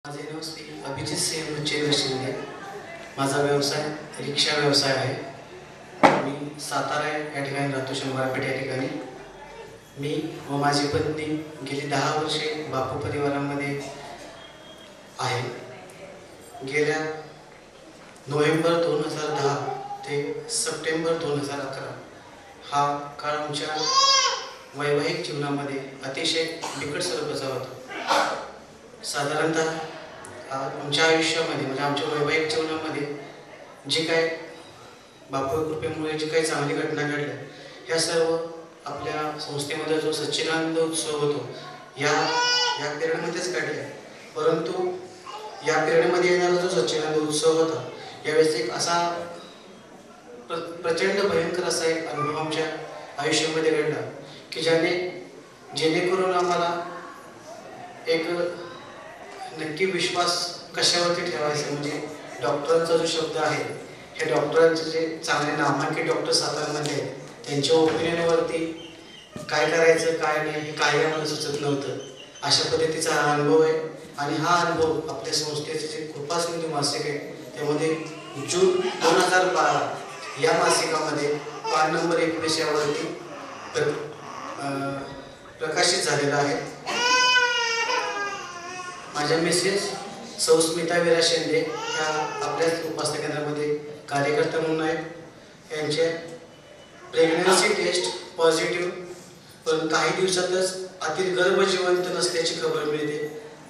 माझे नाव श्री अभिजित सिंह मुच्चेर शिंदे. माझा व्यवसाय रिक्षा व्यवसाय आहे. मी सातारा या ठिकाणी राहतो, शंभरपेठ या ठिकाणी. मी व माझी पत्नी गेली 10 वर्षे बापू परिवारामध्ये आहे. गेल्या नोव्हेंबर 2010 ते सप्टेंबर 2011 हा काळ आमच्या वैवाहिक जीवनामध्ये अतिशय बिकट स्वरूपाचा होता. साधारणतः आमच्या आयुष्यामध्ये म्हणजे आमच्या वैवाहिक जीवनामध्ये जे काय बापू कृपेमुळे जी काही चांगली घटना घडल्या, ह्या सर्व आपल्या संस्थेमध्ये जो सच्चिदानंद उत्सव होतो या पिरियडमध्येच घडल्या. परंतु या पिरियडमध्ये येणारा जो सच्चिदानंद उत्सव होता, यावेळेस एक असा प्रचंड भयंकर असा एक अनुभव आमच्या आयुष्यामध्ये घडला की जेणेकरून आम्हाला एक नक्की विश्वास कशावरती ठेवायचा, म्हणजे डॉक्टरांचा जो शब्द आहे, हे डॉक्टरांचे जे चांगले नामांकित डॉक्टर सातारमध्ये आहेत, त्यांच्या ओपिनियनवरती काय करायचं काय नाही हे काही आम्हाला सुचत नव्हतं. अशा पद्धतीचा हा अनुभव आहे. आणि हा अनुभव आपल्या संस्थेचे जे कृपासिंधू मासिक आहे त्यामध्ये जून 2012 या मासिकामध्ये पान नंबर 19 यावरती प्रकाशित झालेला आहे. माझ्या मिसेस सौ स्मिता विरा शिंदे ह्या आपल्याच उपासना केंद्रामध्ये कार्यकर्ता म्हणून आहेत. यांचे प्रेग्नन्सी टेस्ट पॉझिटिव्ह, पण काही दिवसातच आतील गर्भ जिवंत नसल्याची खबर मिळते.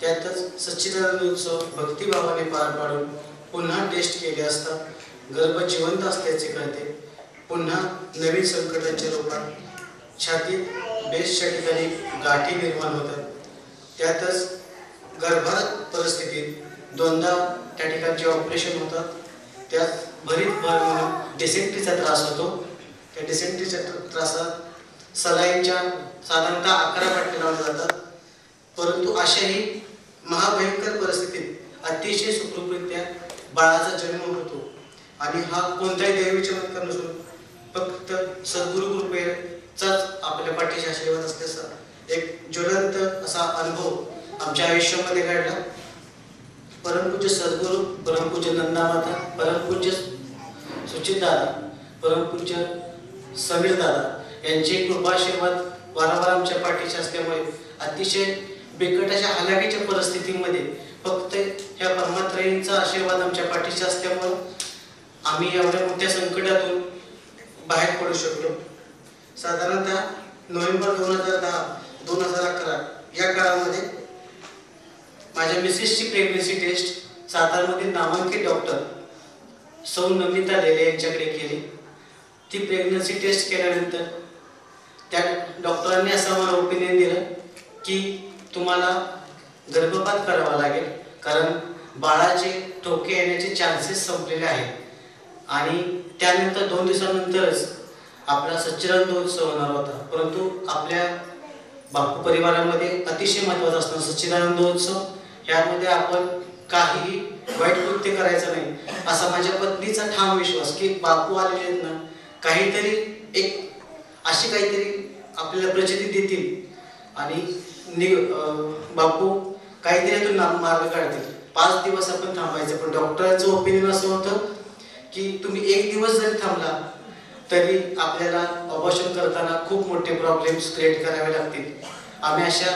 त्यातच सच्चिदानंद उत्सव भक्तिभावाने पार पाडून पुन्हा टेस्ट केले असता गर्भ जिवंत असल्याचे कळते. पुन्हा नवीन संकटाच्या रूपात छातीत बेसच्या ठिकाणी गाठी निर्माण होतात. त्यातच गर्भात परिस्थितीत 2दा त्या ठिकाणचे ऑपरेशन होतात. त्यात भरीत भर म्हणून डिसेंट्रीचा त्रास होतो. त्या डिसेंट्रीच्या त्रासात सलाईनच्या साधारणतः 11 पट्ट्या लावल्या जातात. परंतु अशाही महाभयंकर परिस्थितीत अतिशय सुखरूपरित्या बाळाचा जन्म होतो. आणि हा कोणताही दैवी चमत्कार नसून फक्त सद्गुरु कृपेचाच आपल्या पाठीशी आशीर्वाद असल्याचा एक ज्वलंत असा अनुभव आमच्या आयुष्यामध्ये घडला. परमपूज्य सद्गुरू, परमपूज्य नंदामाता, परमपूज्य सुचितदादा, परमपूज्य समीरदादा यांचे कृपाशीर्वाद वारंवार आमच्या पाठीशी असल्यामुळे अतिशय बिकट अशा हलाखीच्या परिस्थितीमध्ये फक्त ह्या परमात्रयींचा आशीर्वाद आमच्या पाठीशी असल्यामुळे आम्ही एवढ्या मोठ्या संकटातून बाहेर पडू शकलो. साधारणतः नोव्हेंबर 2010-2011 या काळामध्ये माझ्या मिसेसची प्रेग्नन्सी टेस्ट सातारमधील नामांकित डॉक्टर सौ नमिता लेले यांच्याकडे केली. ती प्रेग्नन्सी टेस्ट केल्यानंतर त्या डॉक्टरांनी असं मला ओपिनियन दिलं की तुम्हाला गर्भपात करावा लागेल, कारण बाळाचे ठोके येण्याचे चान्सेस संपलेले आहेत. आणि त्यानंतर 2 दिवसानंतरच आपला सच्चिदानंद उत्सव होणार होता. परंतु आपल्या बापू परिवारामध्ये अतिशय महत्त्वाचा असतो सच्चिदानंद उत्सव. यामध्ये आपण काहीही वाईट कृत्य करायचं नाही असा माझ्या पत्नीचा ठाम विश्वास की बापू आलेले आहेत ना, काहीतरी अशी काहीतरी आपल्याला प्रचिती देतील आणि बापू काहीतरी यातून मार्ग काढतील. 5 दिवस आपण थांबायचं. पण डॉक्टरांचं ओपिनियन असं होतं की तुम्ही 1 दिवस जरी थांबला तरी आपल्याला ऑपरेशन करताना खूप मोठे प्रॉब्लेम्स क्रिएट करावे लागतील. आम्ही अशा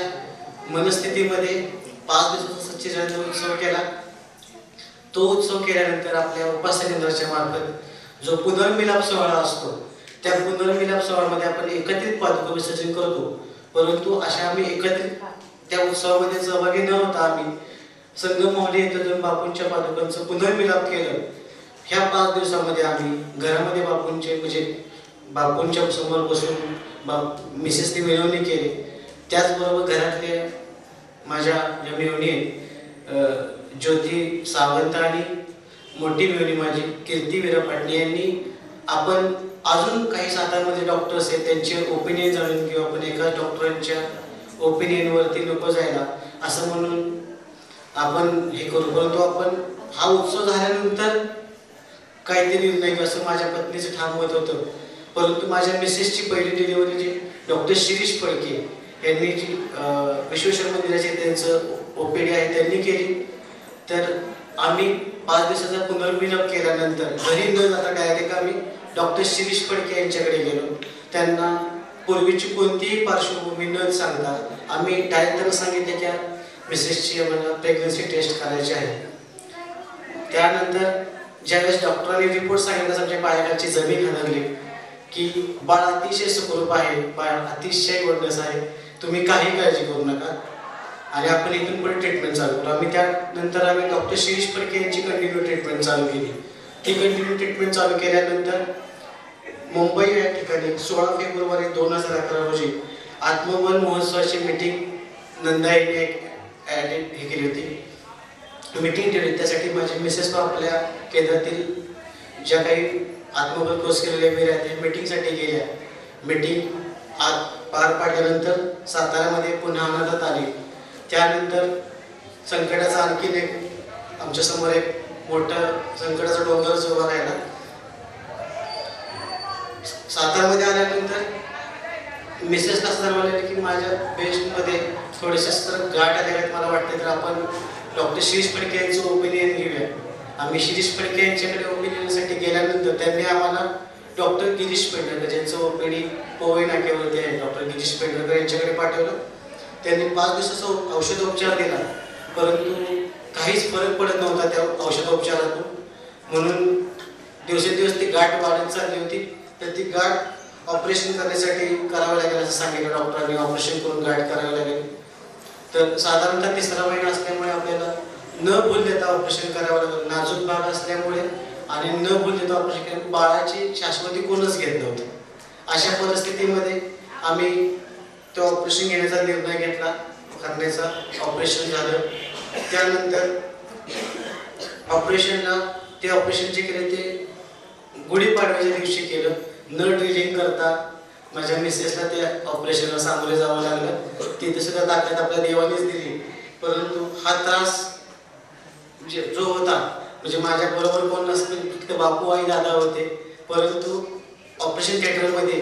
मनस्थितीमध्ये 5 दिवसाचा सच्चिदानंद उत्सव केला. तो उत्सव केल्यानंतर आपल्या उपासना केंद्राच्या मार्फत जो पुनर्मिलाप सोहळा असतो, त्या पुनर्मिलाप सोहळ्यामध्ये आपण एकत्रित पादुका विसर्जन करतो. परंतु अशा आम्ही एकत्रित त्या उत्सवामध्ये सहभागी न होता आम्ही संगममाहुली येथे जाऊन बापूंच्या पादुकांचं पुनर्मिलाप केलं. ह्या 5 दिवसामध्ये आम्ही घरामध्ये बापूंच्या समोर बसून मिसेसनी मिळवणी केली. त्याचबरोबर घरातले माझ्या ज्या मिळवणी आहेत ज्योती सावंत आणि मोठी मिळवणी माझी कीर्ती विरा पाटणी यांनी आपण अजून काही सातारमध्ये डॉक्टर्स आहेत त्यांचे ओपिनियन जाणून घेऊ, आपण एका डॉक्टरांच्या ओपिनियनवरती नको जायला असं म्हणून आपण हे करू. परंतु आपण हा उत्सव झाल्यानंतर काहीतरी निर्णय घेऊ असं माझ्या पत्नीचं ठाम मत होतं. परंतु माझ्या मिसेसची पहिली डिलिव्हरी जी डॉक्टर शिरीष फडके यांनी जी विश्वेश्वर मंदिराचे त्यांचं ओपीडी आहे त्यांनी केली. तर आम्ही 5 दिवसाचा पुनर्विलोप केल्यानंतर घरी न जाता डायरेक्ट आम्ही डॉक्टर शिरीष फडके यांच्याकडे गेलो. त्यांना पूर्वीची कोणतीही पार्श्वभूमी न सांगता आम्ही डायरेक्ट त्यांना सांगितले की मिसेसची आम्हाला प्रेग्नन्सी टेस्ट करायची आहे. त्यानंतर ज्यावेळेस डॉक्टरांनी रिपोर्ट सांगितला आमच्या पायाखालची जमीन हलवली की बाळ अतिशय सुखरूप आहे, बाळ अतिशय गोंडस आहे, तुम्ही काही काळजी करू नका आणि आपण इथून पुढे ट्रीटमेंट चालू करू. आम्ही त्यानंतर डॉक्टर शिरीष फडके यांची कंटिन्यू ट्रीटमेंट चालू केली. ती कंटिन्यू ट्रीटमेंट चालू केल्यानंतर मुंबई या ठिकाणी 16 फेब्रुवारी 2011 रोजी आत्मबल महोत्सवाची मीटिंग नंदाईने हे केली होती, मीटिंग ठेवली. त्यासाठी माझी मिसेस आपल्या केंद्रातील ज्या काही आत्मबल कोर्स केलेल्या वेळ आहेत त्या मीटिंगसाठी गेल्या. मीटिंग पार पाडल्यानंतर साताऱ्यामध्ये पुन्हा आनंदात आली. त्यानंतर संकटाचा आणखीन एक आमच्यासमोर एक मोठा संकटाचा डोंगरच उभा राहिला. साताऱ्यामध्ये आल्यानंतर मिसेस असं ठरवलेलं की माझ्या बेस्टमध्ये थोडेसे गाठ आलेले मला वाटते तर आपण डॉक्टर शिरीष फडके यांचं ओपिनियन घेऊया. आम्ही शिरीष फडके यांच्याकडे ओपिनियनसाठी गेल्यानंतर त्यांनी आम्हाला डॉक्टर गिरीश पेंढरकर ज्यांचं ओपीडी पोवई नाक्यावरती आहे डॉक्टर गिरीश पेंढरकर यांच्याकडे पाठवलं. त्यांनी 5 दिवसाचा औषधोपचार दिला परंतु काहीच फरक पडत नव्हता त्या औषधोपचारातून. म्हणून दिवसेंदिवस ती गाठ वाढत चालली होती. तर ती गाठ ऑपरेशन करण्यासाठी करावं लागेल असं सांगितलं डॉक्टरांनी. ऑपरेशन करून गाठ करावं लागेल. तर साधारणतः 3रा महिना असल्यामुळे आपल्याला न भूल देता ऑपरेशन करावं लागेल. नाजूक भाग असल्यामुळे आणि न भूल देता ऑपरेशन केलं बाळाची शाश्वती कोणच घेत नव्हतं. अशा परिस्थितीमध्ये आम्ही तो ऑपरेशन घेण्याचा निर्णय घेतला करण्याचा. ऑपरेशन झालं. त्यानंतर ते ऑपरेशन जे केले ते गुढीपाडव्याच्या दिवशी केलं. न ड्रिलिंग करता माझ्या मिसेसला त्या ऑपरेशनला सामोरे जावं लागलं. तिथे सुद्धा ताकद आपल्या देवानेच दिली. परंतु हा त्रास जो होता म्हणजे माझ्या बरोबर कोण नसतील फक्त बापू आई दादा होते. परंतु ऑपरेशन थिएटरमध्ये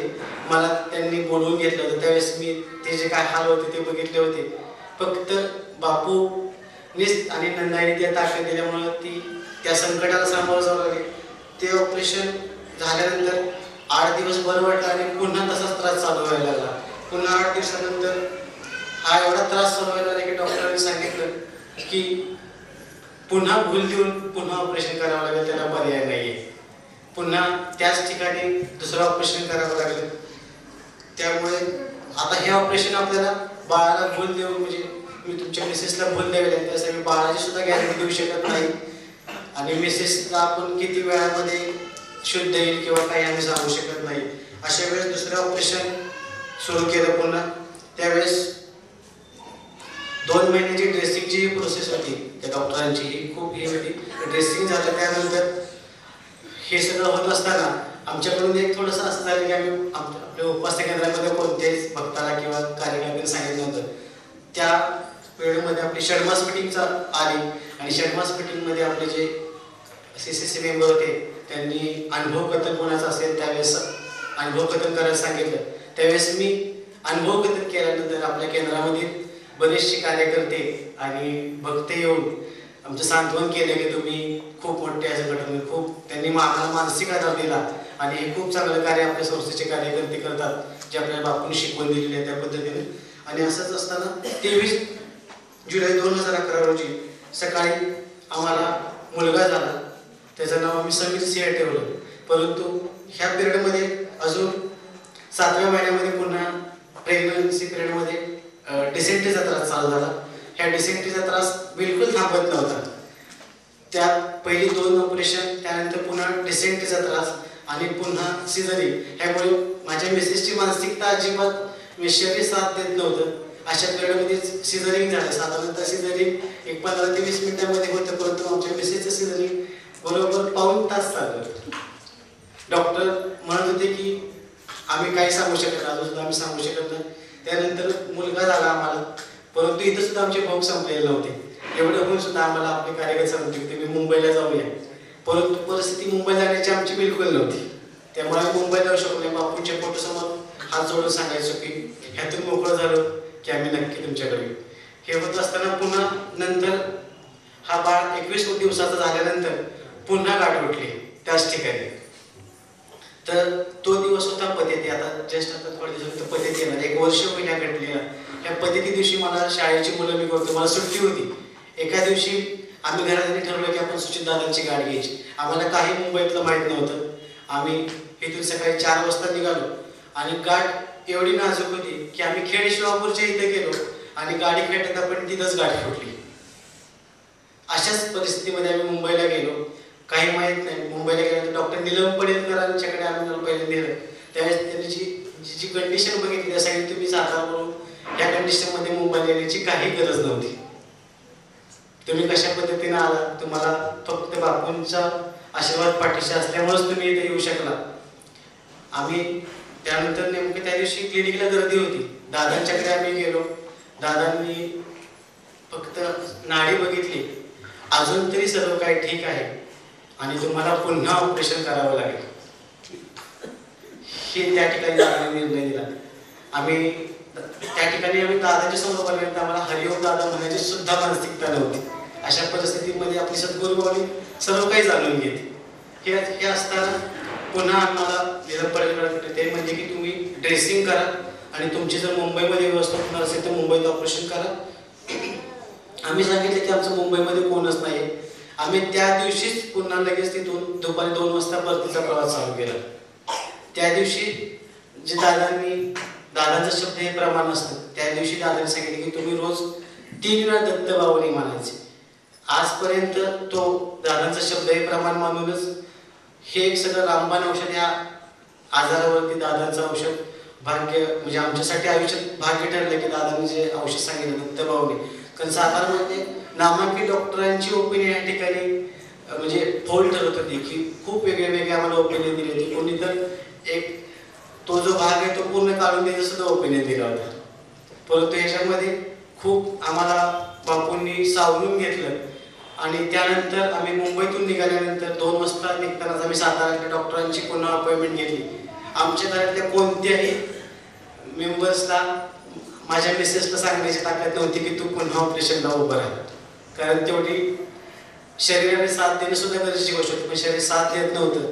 मला त्यांनी बोलवून घेतलं होतं. त्यावेळेस मी ते जे काय हाल होते ते बघितले होते. फक्त बापूनीच आणि नंदाईने त्या ताकद दिल्यामुळं ती त्या संकटाला सामोरं जावं लागले. ते ऑपरेशन झाल्यानंतर 8 दिवस बरं वाटलं आणि पुन्हा तसाच त्रास चालू व्हायला लागला. पुन्हा 8 दिवसानंतर हा एवढा त्रास चालू व्हायला लागला की डॉक्टरांनी सांगितलं की पुन्हा भूल देऊन पुन्हा ऑपरेशन करावं लागेल, त्याला पर्याय नाही आहे. पुन्हा त्याच ठिकाणी दुसरं ऑपरेशन करावं लागलं. त्यामुळे आता हे ऑपरेशन आपल्याला बाळाला भूल देऊन म्हणजे मी तुमच्या मिसेसला भूल द्यावी लागेल त्यासाठी बाळाची सुद्धा गॅरंटी देऊ शकत नाही आणि मिसेसला आपण किती वेळामध्ये शुद्ध येईल किंवा काही आम्ही सांगू शकत नाही. अशा वेळेस दुसरं ऑपरेशन सुरू केलं पुन्हा. त्यावेळेस 2 महिन्याची ड्रेसिंगची प्रोसेस होती त्या डॉक्टरांची, ही खूप ही होती. ड्रेसिंग झालं त्यानंतर हे सगळं होत असताना आमच्याकडून एक थोडंसं असं झालं की आम्ही आपल्या उपासना केंद्रामध्ये कोणत्याच भक्ताला किंवा कार्यकर्त्यांना सांगितलं नव्हतं. त्या वेळेमध्ये आपली षडमास मिटिंग आली आणि षडमास मिटिंगमध्ये आपले जे CCC मेंबर होते त्यांनी अनुभव कथन कोणाचा असेल त्यावेळेस अनुभव कथन करायला सांगितलं. त्यावेळेस मी अनुभव कथन केल्यानंतर आपल्या केंद्रामधील बरेचसे कार्यकर्ते आणि भक्त येऊन आमचं सांत्वन केलं की तुम्ही खूप मोठे असं घटना खूप त्यांनी आम्हाला मानसिक आधार दिला आणि हे खूप चांगलं कार्य आपल्या संस्थेचे कार्यकर्ते करतात जे आपल्याला बापून शिकवून दिलेले आहे त्या पद्धतीने. आणि असंच असताना 23 जुलै 2011 रोजी सकाळी आम्हाला मुलगा झाला. त्याचं नाव आम्ही समीर सिंह ठेवलं. परंतु ह्या पिरियडमध्ये अजून 7व्या महिन्यामध्ये पुन्हा प्रेग्नन्सी पिरियडमध्ये डिसेंट्रीचा त्रास चालू झाला. ह्या डिसेंट्रीचा त्रास बिलकुल थांबत नव्हता. त्यात पहिली 2 ऑपरेशन त्यानंतर पुन्हा डिसेंट्रीचा त्रास आणि पुन्हा सिझरिंग. ह्यामुळे माझ्या मिसेसची मानसिकता अजिबात शरीर साथ देत नव्हतं. अशा पिरियडमध्ये सिझरिंग झालं. साधारणतः सिझरिंग एक 15 ते 20 मिनिटांमध्ये होतं परंतु आमच्या मिसेसचं सिझरिंग बरोबर पाऊण तास चाललं. डॉक्टर म्हणत होते की आम्ही काही सांगू शकत नाही, अजून सुद्धा आम्ही सांगू शकत नाही. त्यानंतर मुलगा झाला आम्हाला. परंतु इथं सुद्धा आमचे भाऊ संपलेले नव्हते. एवढं होऊन सुद्धा आम्हाला आपले कार्यकर्ते सांगते की तुम्ही मुंबईला जाऊया. परंतु परिस्थिती मुंबई जाण्याची आमची बिलकुल नव्हती. त्यामुळे आम्ही मुंबईला जाऊ शकलो नाही. बापूंच्या फोटोसमोर हात जोडून सांगायचो की ह्यातून मोकळं झालो की आम्ही नक्की तुमच्याकडे येऊ. हे होत असताना पुन्हा नंतर हा बाळ 21 दिवसाचा झाल्यानंतर पुन्हा गाठ उठली त्याच ठिकाणी. तर तो दिवस होता पद्धती. आता जस्ट आता थोड्या दिवसानंतर पद्धती येणार, 1 वर्ष होईल ह्या घटनेला. ह्या पद्धती दिवशी मला शाळेची मुलं मी करतो, मला सुट्टी होती. एका दिवशी आम्ही घरात ठरवलं की आपण सुचित दादांची गाठ घ्यायची. आम्हाला काही मुंबईतलं माहीत नव्हतं. आम्ही इथून सकाळी 4 वाजता निघालो आणि गाठ एवढी नाजूक होती की आम्ही खेड शिवापूरच्या इथे गेलो आणि गाडी खेळताना पण तिथंच गाठ फुटली. अशाच परिस्थितीमध्ये आम्ही मुंबईला गेलो. काही माहीत नाही. मुंबईला गेल्यानंतर डॉक्टर नीलम पडेलकरांच्याकडे आम्ही पहिल्यांदा नेलं. त्यावेळेस त्यांनी जी कंडिशन बघितली त्या सांगितलं तुम्ही सातारावरून या कंडिशनमध्ये मुंबईला येण्याची काही गरज नव्हती. तुम्ही कशा पद्धतीने आला, तुम्हाला फक्त बापूंचा आशीर्वाद पाठीशी असल्यामुळेच तुम्ही इथे येऊ शकला. आम्ही त्यानंतर नेमकं त्या दिवशी क्लिनिकला गर्दी होती. दादांच्याकडे आम्ही गेलो. दादांनी फक्त नाडी बघितली, अजून तरी सर्व काही ठीक आहे आणि तुम्हाला पुन्हा ऑपरेशन करावं लागेल हे त्या ठिकाणी दादांनी निर्णय दिला. आम्ही त्या ठिकाणी दादाच्या समोर पर्यंत आम्हाला हरिओम दादा म्हणायची सुद्धा मानसिकता नव्हती. अशा परिस्थितीमध्ये आपली सद्गुरुभावनी सर्व काही जाणून घेते. हे असताना पुन्हा आम्हाला नीलम पडेलकरांकडे ते म्हणजे की तुम्ही ड्रेसिंग करा आणि तुमची जर मुंबईमध्ये व्यवस्था होणार असेल तर मुंबईत ऑपरेशन करा. आम्ही सांगितलं की आमचं मुंबईमध्ये कोणच नाही. आम्ही त्या दिवशीच पुन्हा लगेच तिथून दुपारी 2 वाजता परतीचा प्रवास चालू केला. त्या दिवशी जे दादांचा शब्द हे प्रमाण असतं, त्या दिवशी दादांनी सांगितले की तुम्ही रोज 3 वेळा दत्तभावनी म्हणायचे. आजपर्यंत तो दादांचा शब्द हे प्रमाण मानूनच हे एक सगळं रामबाण औषध या आजारावरती दादांचं औषध भाग्य म्हणजे आमच्यासाठी आयुष्यात भाग्य ठरलं की दादांनी जे औषध सांगितलं दत्तभावनी. कारण सातारामध्ये नामांकित डॉक्टरांची ओपिनियन या ठिकाणी म्हणजे फोल ठरत होती की खूप वेगळे आम्हाला ओपिनियन दिली होती. कोणी तर एक तो जो भाग आहे तो पूर्ण काढून द्यायचा सुद्धा ओपिनियन दिला होता. परंतु ह्याच्यामध्ये खूप आम्हाला बापूंनी सावरून घेतलं आणि त्यानंतर आम्ही मुंबईतून निघाल्यानंतर 2 वाजता निघतानाच आम्ही साताऱ्यातल्या डॉक्टरांची पुन्हा अपॉइंटमेंट घेतली. आमच्या घरातल्या कोणत्याही मेंबर्सला माझ्या मिसेसला सांगण्याची ताकद नव्हती की तू पुन्हा ऑपरेशनला उभं राहा. कारण तेवढी शरीराने साथ देणं सुद्धा गरजेची गोष्ट होती, पण शरीर साथ देत नव्हतं.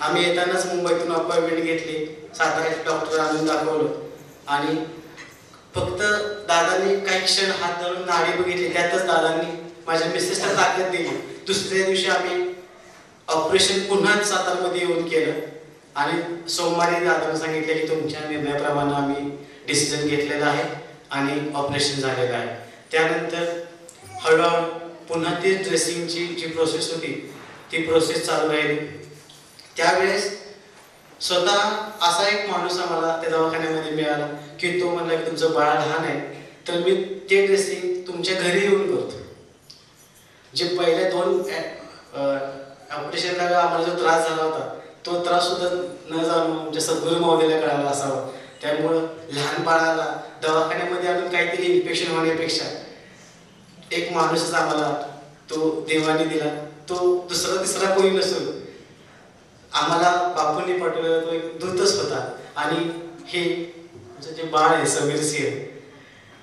आम्ही येतानाच मुंबईतून अपॉइंटमेंट घेतली, साताऱ्याचे डॉक्टर आणून दाखवलं आणि फक्त दादांनी काही क्षण हात धरून नाडी बघितली. त्यातच दादांनी माझ्या मिसेसला ताकद दिली. दुसऱ्या दिवशी आम्ही ऑपरेशन पुन्हा सातारमध्ये येऊन केलं आणि सोमवारी दादांना सांगितलं की तुमच्या निर्णयाप्रमाणे आम्ही डिसिजन घेतलेला आहे आणि ऑपरेशन झालेलं आहे. त्यानंतर हळूहळू पुन्हा ती ड्रेसिंगची जी प्रोसेस होती ती प्रोसेस चालू राहिली. त्यावेळेस स्वतः असा एक माणूस आम्हाला त्या दवाखान्यामध्ये मिळाला की तो म्हणला की तुमचं बाळ लहान आहे तर मी ते ड्रेसिंग तुमच्या घरी येऊन करतो. जे पहिल्या 2 ऑपरेशनला आम्हाला जो त्रास झाला होता तो त्रास सुद्धा न जाणून आमच्या सद्गुरू महोदयाला कळाला असावा. त्यामुळं लहान बाळाला दवाखान्यामध्ये आणून काहीतरी इन्फेक्शन होण्यापेक्षा एक माणूसच आम्हाला तो देवाने दिला. तो दुसरा तिसरा कोणी नसून आम्हाला बापूंनी पाठवलेला तो एक दूतच होता. आणि हे आमचं जे बाळ आहे समीर सिंह,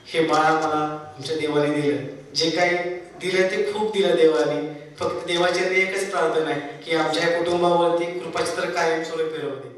हे बाळ आम्हाला आमच्या देवाने दिलं. जे काही दिलं ते खूप दिलं देवाने. फक्त देवाची एकच प्रार्थना आहे की आमच्या कुटुंबावरती कृपाचित्र कायम स्वरूपी राहू दे.